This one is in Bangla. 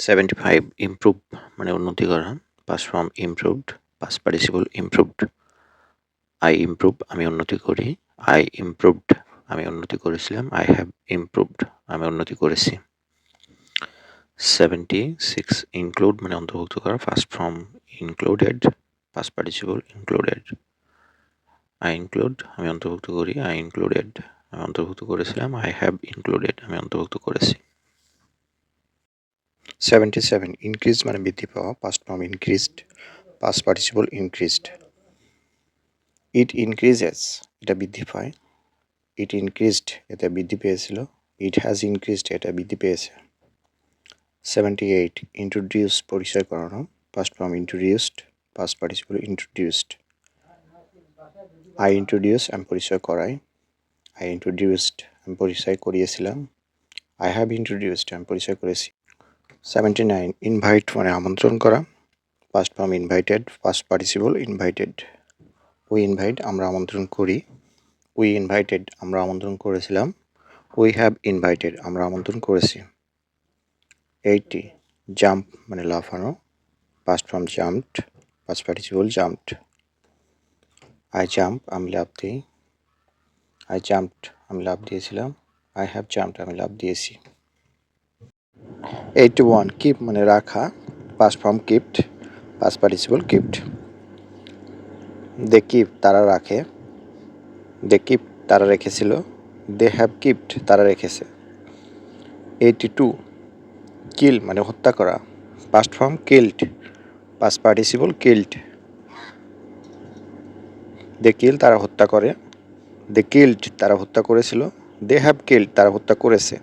75 ইমপ্রুভ মানে উন্নতি করা, past form improved, past participle improved. I improve আমি উন্নতি করি, আই ইমপ্রুভড আমি উন্নতি করেছিলাম, আই হ্যাভ ইমপ্রুভড আমি উন্নতি করেছি। 76 ইনক্লুড মানে অন্তর্ভুক্ত করা, first form included, past participle included. I include আমি অন্তর্ভুক্ত করি, আই ইনক্লুডেড আমি অন্তর্ভুক্ত করেছিলাম, আই হ্যাভ ইনক্লুডেড আমি অন্তর্ভুক্ত করেছি। 77 ইনক্রিজ মানে বৃদ্ধি পাওয়া, past form increased, past participle increased. It increases এটা বৃদ্ধি পায়, ইট ইনক্রিজড এটা বৃদ্ধি পেয়েছিল, ইট হ্যাজ ইনক্রিজড এটা বৃদ্ধি পেয়েছে। 78 ইন্ট্রোডিউস পরিচয় করানো, past form introduced, past participle introduced. I introduce আমি পরিচয় করাই, আই ইন্ট্রোডিউসড আমি পরিচয় করিয়েছিলাম, আই হ্যাভ ইন্ট্রোডিউসড আমি পরিচয় করেছি। 79 ইনভাইট মানে আমন্ত্রণ করা, past form invited, past participle invited. We invite আমরা আমন্ত্রণ করি, উই ইনভাইটেড আমরা আমন্ত্রণ করেছিলাম, উই হ্যাভ ইনভাইটেড আমরা আমন্ত্রণ করেছি। 80 জাম্প মানে লাফানো, past form jumped, past participle jumped. I jump আমি লাফ দিই, আই জাম্পড আমি লাফ দিয়েছিলাম, আই হ্যাভ জাম্পড আমি লাফ দিয়েছি। 81 কিপ মানে রাখা, past form keeped, past participle keeped. They keep তারা রাখে, দে কিপ তারা রেখেছিল, দে হ্যাভ কিপড তারা রেখেছে। 82 কিল মানে হত্যা করা, past form killed, past participle killed. They kill তারা হত্যা করে, দে কিল্ড তারা হত্যা করেছিল, দে হ্যাভ কিল্ড তারা হত্যা করেছে।